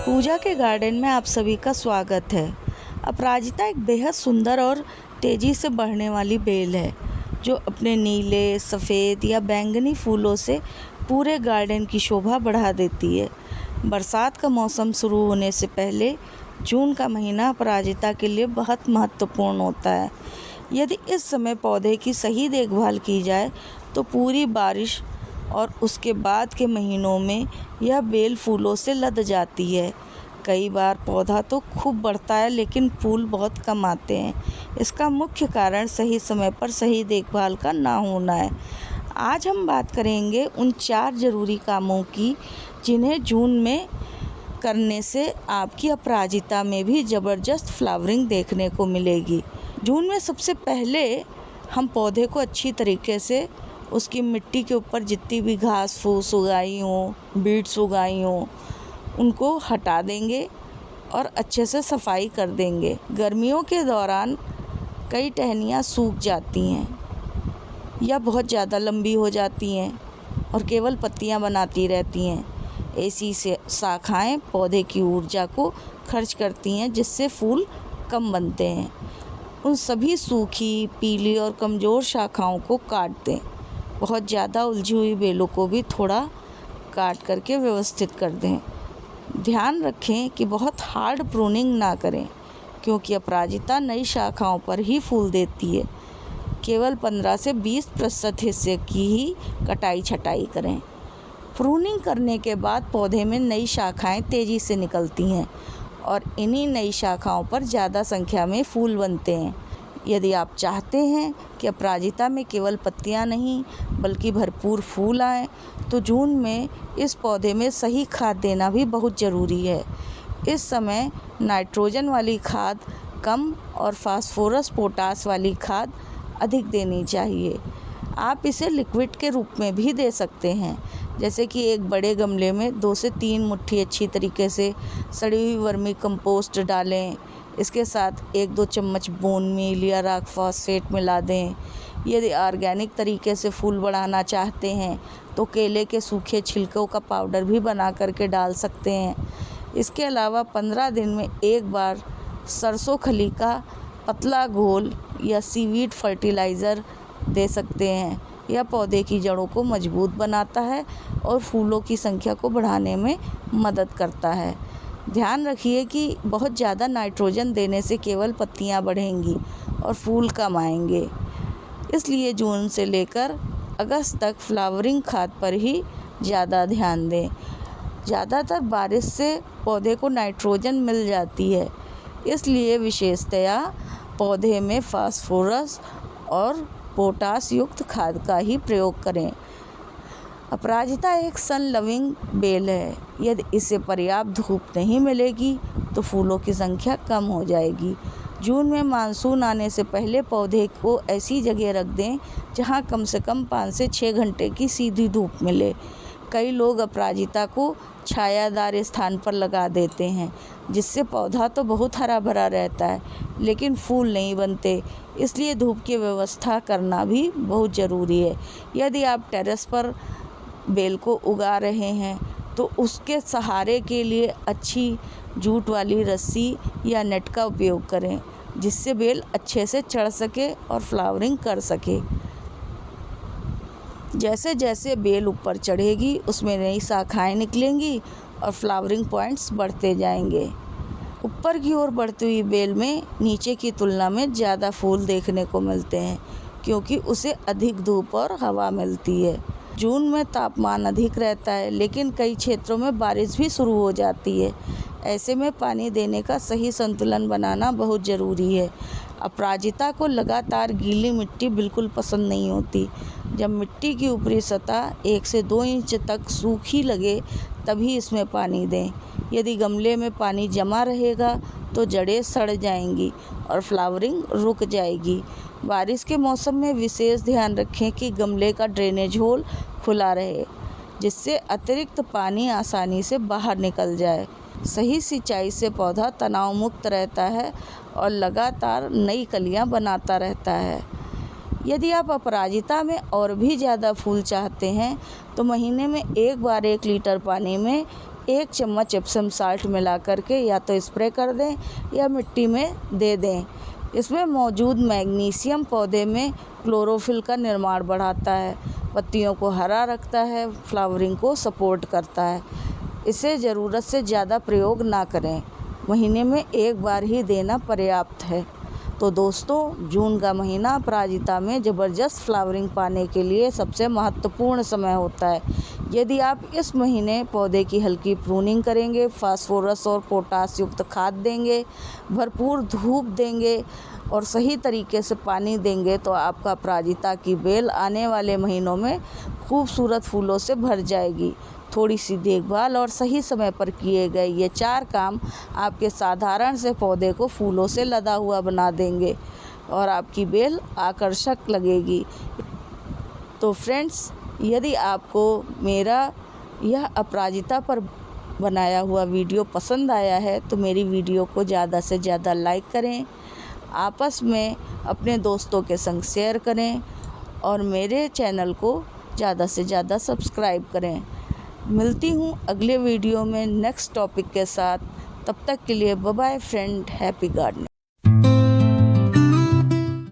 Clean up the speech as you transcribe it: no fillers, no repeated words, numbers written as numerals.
पूजा के गार्डन में आप सभी का स्वागत है। अपराजिता एक बेहद सुंदर और तेज़ी से बढ़ने वाली बेल है जो अपने नीले, सफ़ेद या बैंगनी फूलों से पूरे गार्डन की शोभा बढ़ा देती है। बरसात का मौसम शुरू होने से पहले जून का महीना अपराजिता के लिए बहुत महत्वपूर्ण होता है। यदि इस समय पौधे की सही देखभाल की जाए तो पूरी बारिश और उसके बाद के महीनों में यह बेल फूलों से लद जाती है। कई बार पौधा तो खूब बढ़ता है लेकिन फूल बहुत कम आते हैं। इसका मुख्य कारण सही समय पर सही देखभाल का ना होना है। आज हम बात करेंगे उन 4 ज़रूरी कामों की जिन्हें जून में करने से आपकी अपराजिता में भी ज़बरदस्त फ्लावरिंग देखने को मिलेगी। जून में सबसे पहले हम पौधे को अच्छी तरीके से उसकी मिट्टी के ऊपर जितनी भी घास फूस उगाई हों, बीड्स उगाई हों, उनको हटा देंगे और अच्छे से सफाई कर देंगे। गर्मियों के दौरान कई टहनियाँ सूख जाती हैं या बहुत ज़्यादा लंबी हो जाती हैं और केवल पत्तियाँ बनाती रहती हैं। ऐसी शाखाएँ पौधे की ऊर्जा को खर्च करती हैं जिससे फूल कम बनते हैं। उन सभी सूखी, पीली और कमज़ोर शाखाओं को काट दें। बहुत ज़्यादा उलझी हुई बेलों को भी थोड़ा काट करके व्यवस्थित कर दें। ध्यान रखें कि बहुत हार्ड प्रूनिंग ना करें क्योंकि अपराजिता नई शाखाओं पर ही फूल देती है। केवल 15 से 20% हिस्से की ही कटाई छटाई करें। प्रूनिंग करने के बाद पौधे में नई शाखाएं तेज़ी से निकलती हैं और इन्हीं नई शाखाओं पर ज़्यादा संख्या में फूल बनते हैं। यदि आप चाहते हैं कि अपराजिता में केवल पत्तियां नहीं बल्कि भरपूर फूल आएँ तो जून में इस पौधे में सही खाद देना भी बहुत ज़रूरी है। इस समय नाइट्रोजन वाली खाद कम और फास्फोरस पोटास वाली खाद अधिक देनी चाहिए। आप इसे लिक्विड के रूप में भी दे सकते हैं, जैसे कि एक बड़े गमले में 2 से 3 मुट्ठी अच्छी तरीके से सड़ी हुई वर्मी कंपोस्ट डालें। इसके साथ 1-2 चम्मच बोन मील या रॉक फॉस्फेट मिला दें। यदि ऑर्गेनिक तरीके से फूल बढ़ाना चाहते हैं तो केले के सूखे छिलकों का पाउडर भी बना करके डाल सकते हैं। इसके अलावा 15 दिन में एक बार सरसों खली का पतला घोल या सीवीड फर्टिलाइज़र दे सकते हैं। यह पौधे की जड़ों को मजबूत बनाता है और फूलों की संख्या को बढ़ाने में मदद करता है। ध्यान रखिए कि बहुत ज़्यादा नाइट्रोजन देने से केवल पत्तियां बढ़ेंगी और फूल कम आएंगे। इसलिए जून से लेकर अगस्त तक फ्लावरिंग खाद पर ही ज़्यादा ध्यान दें। ज़्यादातर बारिश से पौधे को नाइट्रोजन मिल जाती है, इसलिए विशेषतया पौधे में फास्फोरस और पोटास युक्त खाद का ही प्रयोग करें। अपराजिता एक सन लविंग बेल है। यदि इसे पर्याप्त धूप नहीं मिलेगी तो फूलों की संख्या कम हो जाएगी। जून में मानसून आने से पहले पौधे को ऐसी जगह रख दें जहां कम से कम 5 से 6 घंटे की सीधी धूप मिले। कई लोग अपराजिता को छायादार स्थान पर लगा देते हैं जिससे पौधा तो बहुत हरा भरा रहता है लेकिन फूल नहीं बनते। इसलिए धूप की व्यवस्था करना भी बहुत ज़रूरी है। यदि आप टेरेस पर बेल को उगा रहे हैं तो उसके सहारे के लिए अच्छी जूट वाली रस्सी या नेट का उपयोग करें जिससे बेल अच्छे से चढ़ सके और फ्लावरिंग कर सके। जैसे जैसे बेल ऊपर चढ़ेगी उसमें नई शाखाएं निकलेंगी और फ्लावरिंग पॉइंट्स बढ़ते जाएंगे। ऊपर की ओर बढ़ती हुई बेल में नीचे की तुलना में ज़्यादा फूल देखने को मिलते हैं क्योंकि उसे अधिक धूप और हवा मिलती है। जून में तापमान अधिक रहता है लेकिन कई क्षेत्रों में बारिश भी शुरू हो जाती है। ऐसे में पानी देने का सही संतुलन बनाना बहुत ज़रूरी है। अपराजिता को लगातार गीली मिट्टी बिल्कुल पसंद नहीं होती। जब मिट्टी की ऊपरी सतह 1 से 2 इंच तक सूखी लगे तभी इसमें पानी दें। यदि गमले में पानी जमा रहेगा तो जड़ें सड़ जाएंगी और फ्लावरिंग रुक जाएगी। बारिश के मौसम में विशेष ध्यान रखें कि गमले का ड्रेनेज होल खुला रहे जिससे अतिरिक्त पानी आसानी से बाहर निकल जाए। सही सिंचाई से पौधा तनाव मुक्त रहता है और लगातार नई कलियां बनाता रहता है। यदि आप अपराजिता में और भी ज़्यादा फूल चाहते हैं तो महीने में एक बार 1 लीटर पानी में 1 चम्मच एप्सम साल्ट मिला करके या तो स्प्रे कर दें या मिट्टी में दे दें। इसमें मौजूद मैग्नीशियम पौधे में क्लोरोफिल का निर्माण बढ़ाता है, पत्तियों को हरा रखता है, फ्लावरिंग को सपोर्ट करता है। इसे ज़रूरत से ज़्यादा प्रयोग ना करें, महीने में 1 बार ही देना पर्याप्त है। तो दोस्तों, जून का महीना अपराजिता में ज़बरदस्त फ्लावरिंग पाने के लिए सबसे महत्वपूर्ण समय होता है। यदि आप इस महीने पौधे की हल्की प्रूनिंग करेंगे, फास्फोरस और पोटाश युक्त खाद देंगे, भरपूर धूप देंगे और सही तरीके से पानी देंगे तो आपका अपराजिता की बेल आने वाले महीनों में खूबसूरत फूलों से भर जाएगी। थोड़ी सी देखभाल और सही समय पर किए गए ये 4 काम आपके साधारण से पौधे को फूलों से लदा हुआ बना देंगे और आपकी बेल आकर्षक लगेगी। तो फ्रेंड्स, यदि आपको मेरा यह अपराजिता पर बनाया हुआ वीडियो पसंद आया है तो मेरी वीडियो को ज़्यादा से ज़्यादा लाइक करें, आपस में अपने दोस्तों के संग शेयर करें और मेरे चैनल को ज़्यादा से ज़्यादा सब्सक्राइब करें। मिलती हूँ अगले वीडियो में नेक्स्ट टॉपिक के साथ। तब तक के लिए bye bye friend, happy gardening.